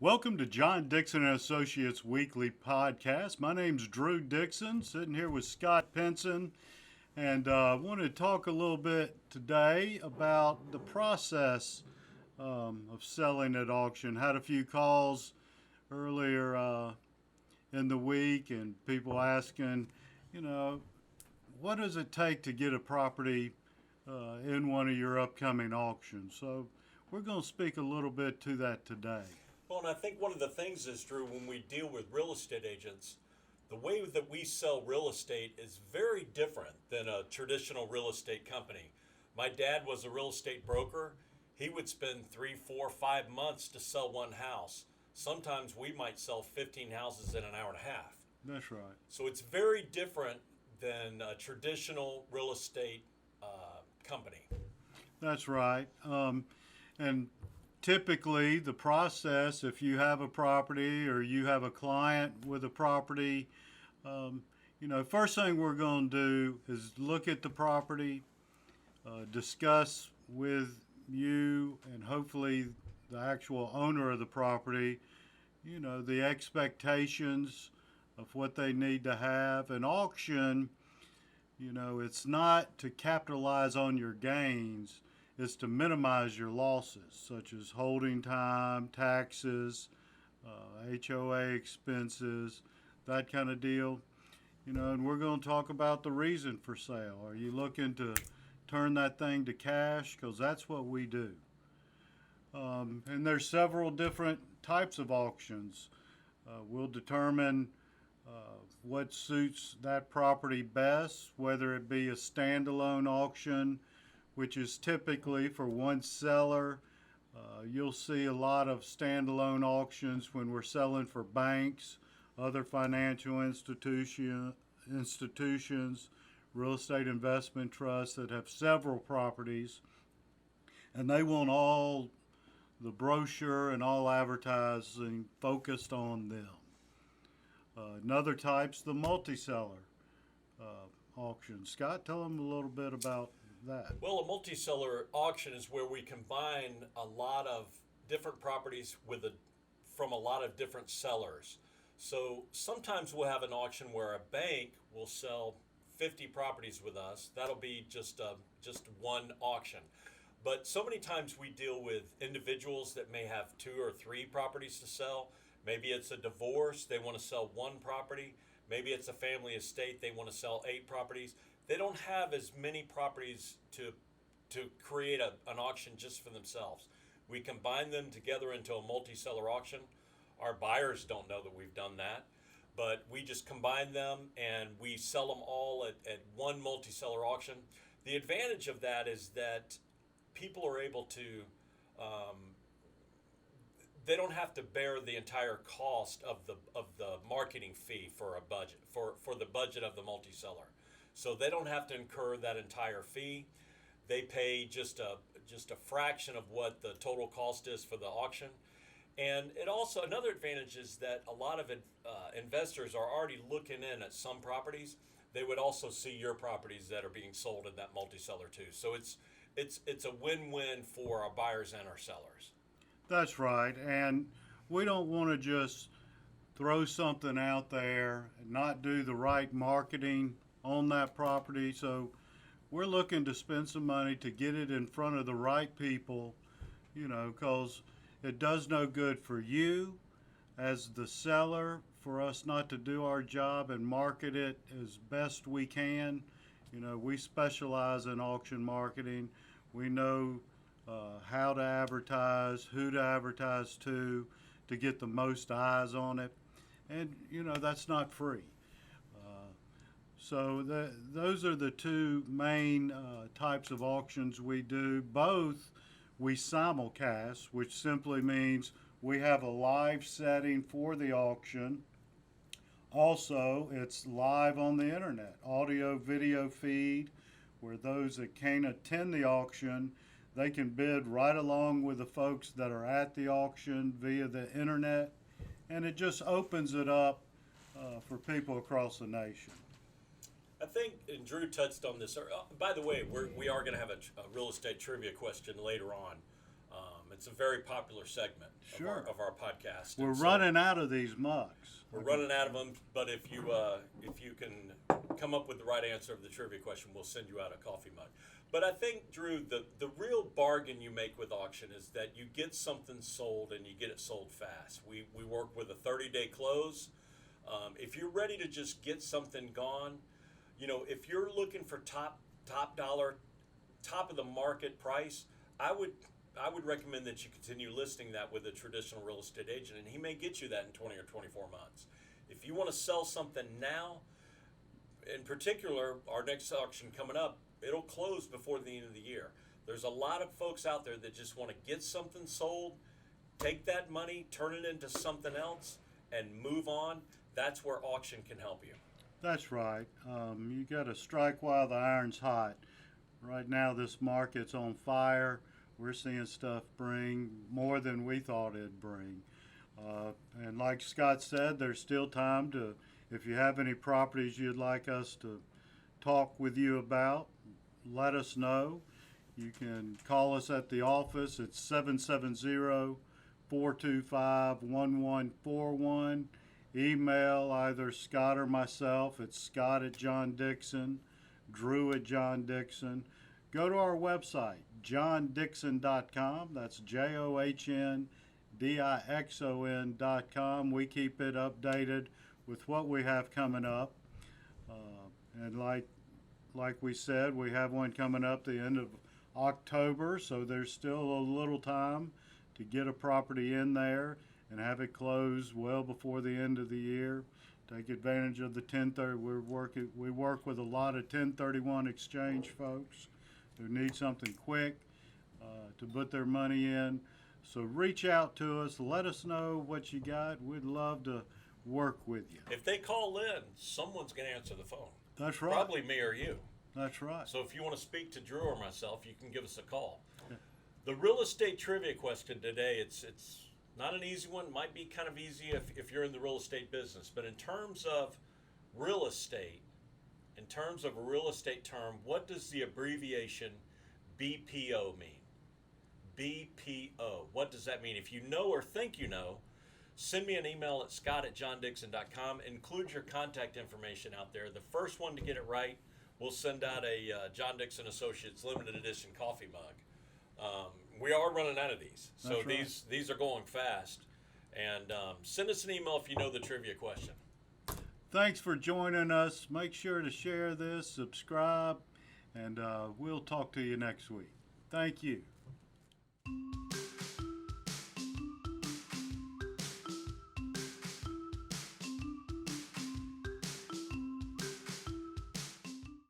Welcome to John Dixon and Associates Weekly Podcast. My name's Drew Dixon, sitting here with Scott Pinson, and I want to talk a little bit today about the process of selling at auction. Had a few calls earlier in the week, and people asking, what does it take to get a property in one of your upcoming auctions? So we're going to speak a little bit to that today. Well, and I think one of the things is, Drew, when we deal with real estate agents, the way that we sell real estate is very different than a traditional real estate company. My dad was a real estate broker. He would spend 3, 4, 5 months to sell one house. Sometimes we might sell 15 houses in an hour and a half. That's right. So it's very different than a traditional real estate company. That's right. And typically the process, if you have a property or you have a client with a property, first thing we're going to do is look at the property, discuss with you and hopefully the actual owner of the property, the expectations of what they need to have. An auction, it's not to capitalize on your gains. Is to minimize your losses, such as holding time, taxes, HOA expenses, that kind of deal. And we're going to talk about the reason for sale. Are you looking to turn that thing to cash? Because that's what we do. And there's several different types of auctions. We'll determine what suits that property best, whether it be a standalone auction, which is typically for one seller. You'll see a lot of standalone auctions when we're selling for banks, other financial institutions, real estate investment trusts that have several properties, and they want all the brochure and all advertising focused on them. Another type's the multi-seller auction. Scott, tell them a little bit about that. Well, a multi-seller auction is where we combine a lot of different properties from a lot of different sellers. So sometimes we'll have an auction where a bank will sell 50 properties with us. That'll be just one auction. But so many times we deal with individuals that may have 2 or 3 properties to sell. Maybe it's a divorce, they want to sell 1 property. Maybe it's a family estate, they want to sell 8 properties. They don't have as many properties to create an auction just for themselves. We combine them together into a multi-seller auction. Our buyers don't know that we've done that, but we just combine them and we sell them all at one multi-seller auction. The advantage of that is that people are able to, they don't have to bear the entire cost of the marketing fee for a budget, for the budget of the multi-seller. So they don't have to incur that entire fee. They pay just a fraction of what the total cost is for the auction. And it also, another advantage is that a lot of investors are already looking in at some properties. They would also see your properties that are being sold in that multi-seller too. So it's a win-win for our buyers and our sellers. That's right. And we don't want to just throw something out there and not do the right marketing on that property. So we're looking to spend some money to get it in front of the right people, because it does no good for you as the seller for us not to do our job and market it as best we can. We specialize in auction marketing. We know how to advertise, who to advertise to get the most eyes on it. And, that's not free. So those are the 2 main types of auctions we do. Both we simulcast, which simply means we have a live setting for the auction. Also, it's live on the internet, audio, video feed, where those that can't attend the auction, they can bid right along with the folks that are at the auction via the internet. And it just opens it up for people across the nation. I think, and Drew touched on this. By the way, we are going to have a real estate trivia question later on, It's a very popular segment Sure. of our podcast. We're And so running out of these mugs. We're running out of them, but if you can come up with the right answer of the trivia question, we'll send you out a coffee mug. But I think, Drew, the real bargain you make with auction is that you get something sold and you get it sold fast. We work with a 30-day close. If you're ready to just get something gone, if you're looking for top dollar, top of the market price, I would recommend that you continue listing that with a traditional real estate agent, and he may get you that in 20 or 24 months. If you want to sell something now, in particular, our next auction coming up, it'll close before the end of the year. There's a lot of folks out there that just want to get something sold, take that money, turn it into something else, and move on. That's where auction can help you. That's right. You got to strike while the iron's hot. Right now, this market's on fire. We're seeing stuff bring more than we thought it'd bring. And like Scott said, there's still time to, if you have any properties you'd like us to talk with you about, let us know. You can call us at the office. It's 770-425-1141. Email either Scott or myself. It's Scott at John Dixon, Drew at John Dixon. Go to our website, johndixon.com. That's JOHNDIXON.com. We keep it updated with what we have coming up. And like we said, we have one coming up the end of October, so there's still a little time to get a property in there and have it closed well before the end of the year. Take advantage of the 1030. We work with a lot of 1031 exchange folks who need something quick to put their money in. So reach out to us. Let us know what you got. We'd love to work with you. If they call in, someone's going to answer the phone. That's right. Probably me or you. That's right. So if you want to speak to Drew or myself, you can give us a call. Yeah. The real estate trivia question today, it's not an easy one. It might be kind of easy if you're in the real estate business. But in terms of real estate, in terms of a real estate term, what does the abbreviation BPO mean? BPO. What does that mean? If you know or think you know, send me an email at scott@johndixon.com. Include your contact information out there. The first one to get it right, we'll send out a John Dixon Associates limited edition coffee mug. We are running out of these, so right. These are going fast. And send us an email if you know the trivia question. Thanks for joining us. Make sure to share this, subscribe, and we'll talk to you next week. Thank you.